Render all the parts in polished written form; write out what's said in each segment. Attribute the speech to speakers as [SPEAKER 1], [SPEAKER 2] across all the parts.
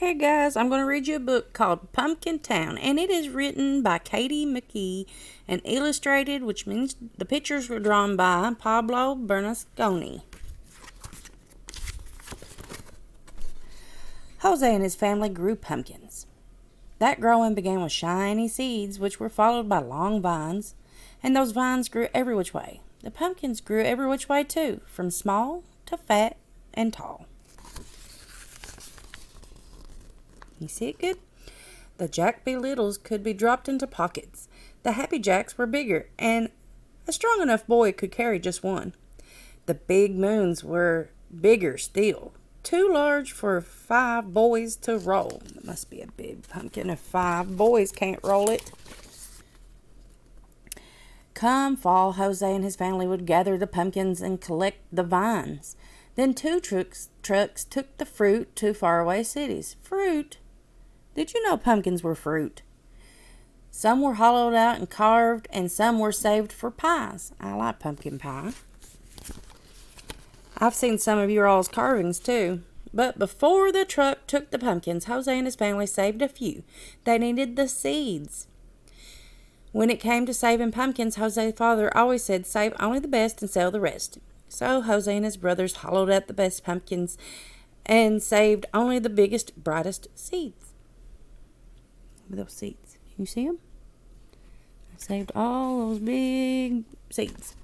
[SPEAKER 1] Okay, guys, I'm going to read you a book called Pumpkin Town, and it is written by Katie McKee and illustrated, which means the pictures were drawn by Pablo Bernasconi. Jose and his family grew pumpkins. That growing began with shiny seeds, which were followed by long vines, and those vines grew every which way. The pumpkins grew every which way, too, from small to fat and tall. You see it good? The Jack Be Littles could be dropped into pockets. The Happy Jacks were bigger, and a strong enough boy could carry just one. The Big Moons were bigger still, too large for 5 boys to roll. It must be a big pumpkin if 5 boys can't roll it. Come fall, Jose and his family would gather the pumpkins and collect the vines. Then 2 trucks took the fruit to faraway cities. Fruit? Did you know pumpkins were fruit? Some were hollowed out and carved, and some were saved for pies. I like pumpkin pie. I've seen some of your all's carvings, too. But before the truck took the pumpkins, Jose and his family saved a few. They needed the seeds. When it came to saving pumpkins, Jose's father always said, save only the best and sell the rest. So Jose and his brothers hollowed out the best pumpkins and saved only the biggest, brightest seeds. Look at those seeds. Can you see them? I saved all those big seeds.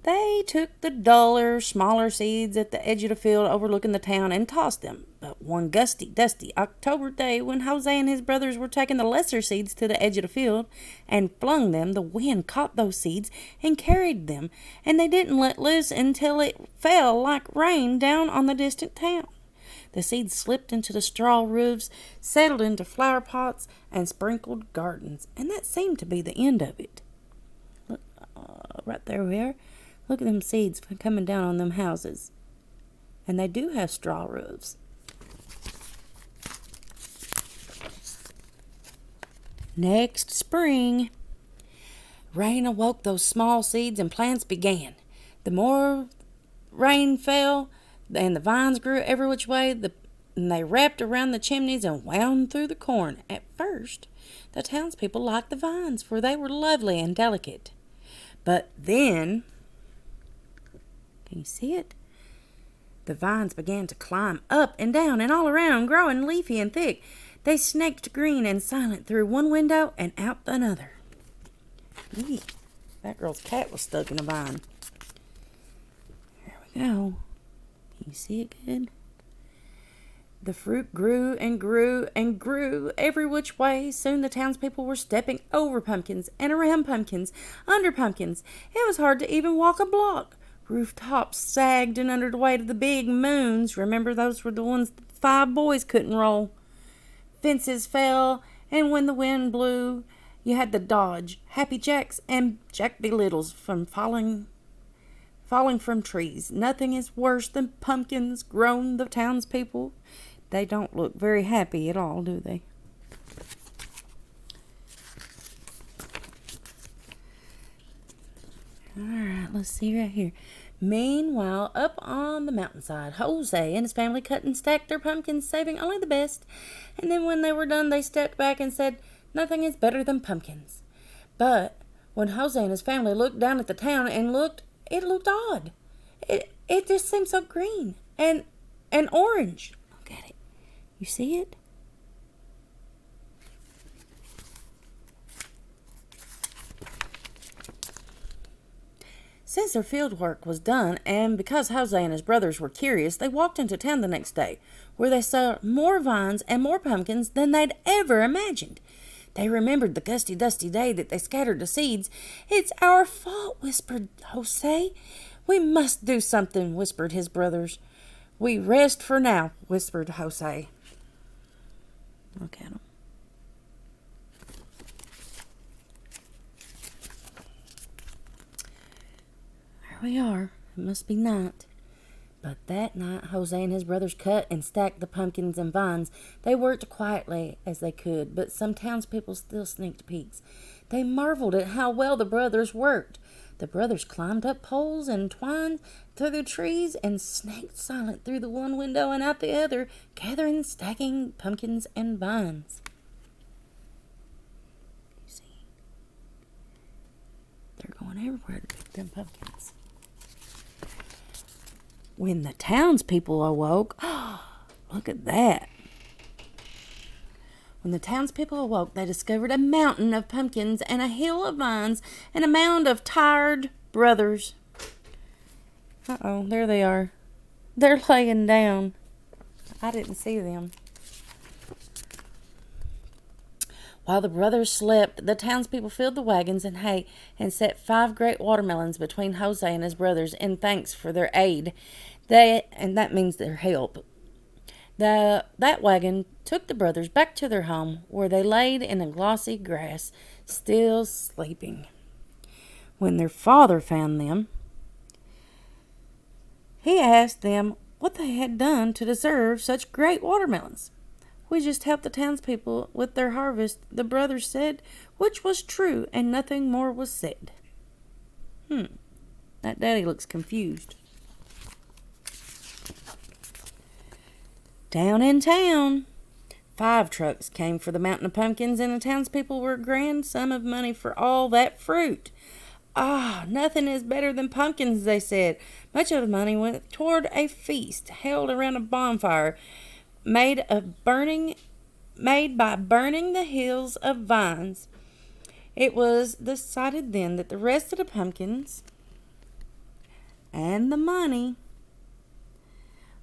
[SPEAKER 1] They took the duller, smaller seeds at the edge of the field overlooking the town and tossed them. But one gusty, dusty October day, when Jose and his brothers were taking the lesser seeds to the edge of the field and flung them, the wind caught those seeds and carried them, and they didn't let loose until it fell like rain down on the distant town. The seeds slipped into the straw roofs, settled into flower pots, and sprinkled gardens, and that seemed to be the end of it. Look, right there we are. Look at them seeds coming down on them houses. And they do have straw roofs. Next spring, rain awoke those small seeds and plants began. The more rain fell and the vines grew every which way, and they wrapped around the chimneys and wound through the corn. At first, the townspeople liked the vines, for they were lovely and delicate. But then, can you see it? The vines began to climb up and down and all around, growing leafy and thick. They snaked green and silent through one window and out another. Eee, that girl's cat was stuck in a vine. There we go. Can you see it good? The fruit grew and grew and grew every which way. Soon the townspeople were stepping over pumpkins and around pumpkins, under pumpkins. It was hard to even walk a block. Rooftops sagged and under the weight of the Big Moons. Remember, those were the ones 5 boys couldn't roll. Fences fell, and when the wind blew, you had to dodge Happy Jacks and Jack Be Littles from falling from trees. Nothing is worse than pumpkins, groaned the townspeople. They don't look very happy at all, do they? All right, let's see right here. Meanwhile, up on the mountainside, Jose and his family cut and stacked their pumpkins, saving only the best. And then when they were done, they stepped back and said, nothing is better than pumpkins. But when Jose and his family looked down at the town and it looked odd. It just seemed so green and orange. Look at it. You see it? Since their field work was done, and because Jose and his brothers were curious, they walked into town the next day, where they saw more vines and more pumpkins than they'd ever imagined. They remembered the gusty, dusty day that they scattered the seeds. It's our fault, whispered Jose. We must do something, whispered his brothers. We rest for now, whispered Jose. Look at him. We are. It must be night. But that night, Jose and his brothers cut and stacked the pumpkins and vines. They worked quietly as they could, but some townspeople still sneaked peeks. They marveled at how well the brothers worked. The brothers climbed up poles and twined through the trees and snaked silent through the one window and out the other, gathering, stacking pumpkins and vines. You see, they're going everywhere to pick them pumpkins. When the townspeople awoke, look at that. When the townspeople awoke, they discovered a mountain of pumpkins and a hill of vines and a mound of tired brothers. Uh-oh, there they are. They're laying down. I didn't see them. While the brothers slept, the townspeople filled the wagons and hay and set 5 great watermelons between Jose and his brothers in thanks for their aid. And that means their help. That wagon took the brothers back to their home, where they laid in the glossy grass, still sleeping. When their father found them, he asked them what they had done to deserve such great watermelons. "We just helped the townspeople with their harvest," the brothers said, which was true, and nothing more was said. That daddy looks confused. Down in town, 5 trucks came for the mountain of pumpkins, and the townspeople were a grand sum of money for all that fruit. Nothing is better than pumpkins, they said. Much of the money went toward a feast held around a bonfire made by burning the hills of vines. It was decided then that the rest of the pumpkins and the money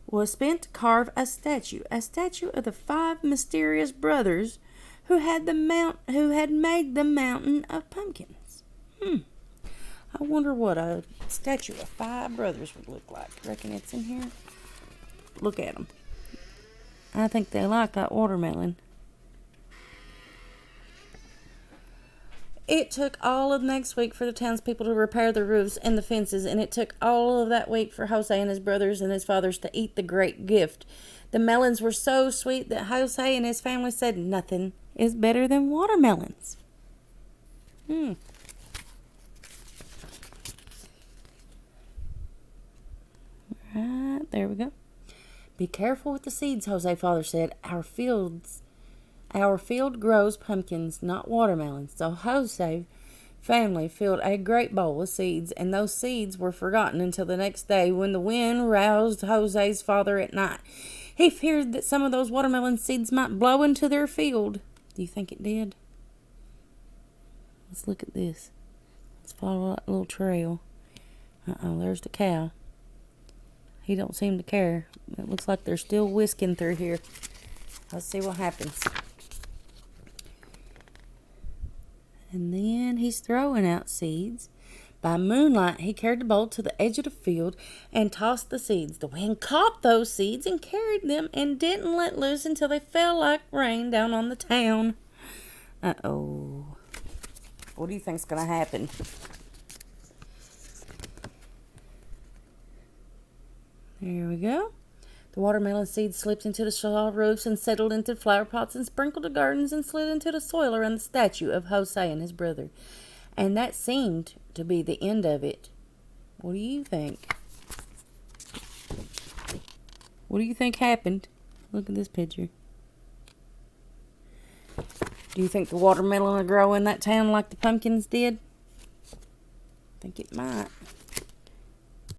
[SPEAKER 1] was spent to carve a statue of the 5 mysterious brothers who had made the mountain of pumpkins. I wonder what a statue of 5 brothers would look like. Reckon it's in here? Look at them. I think they like that watermelon. It took all of next week for the townspeople to repair the roofs and the fences, and it took all of that week for Jose and his brothers and his fathers to eat the great gift. The melons were so sweet that Jose and his family said nothing is better than watermelons. Right, there we go. "Be careful with the seeds," Jose father said. Our field grows pumpkins, not watermelons." So Jose family filled a great bowl with seeds, and those seeds were forgotten until the next day, when the wind roused Jose's father at night. He feared that some of those watermelon seeds might blow into their field. Do you think it did? Let's look at this. Let's follow that little trail. There's the cow. He don't seem to care. It looks like they're still whisking through here. Let's see what happens. And then he's throwing out seeds. By moonlight, he carried the bowl to the edge of the field and tossed the seeds. The wind caught those seeds and carried them and didn't let loose until they fell like rain down on the town. Uh-oh. What do you think's going to happen? There we go. The watermelon seeds slipped into the straw roofs and settled into flower pots and sprinkled the gardens and slid into the soil around the statue of Jose and his brother. And that seemed to be the end of it. What do you think? What do you think happened? Look at this picture. Do you think the watermelon will grow in that town like the pumpkins did? I think it might.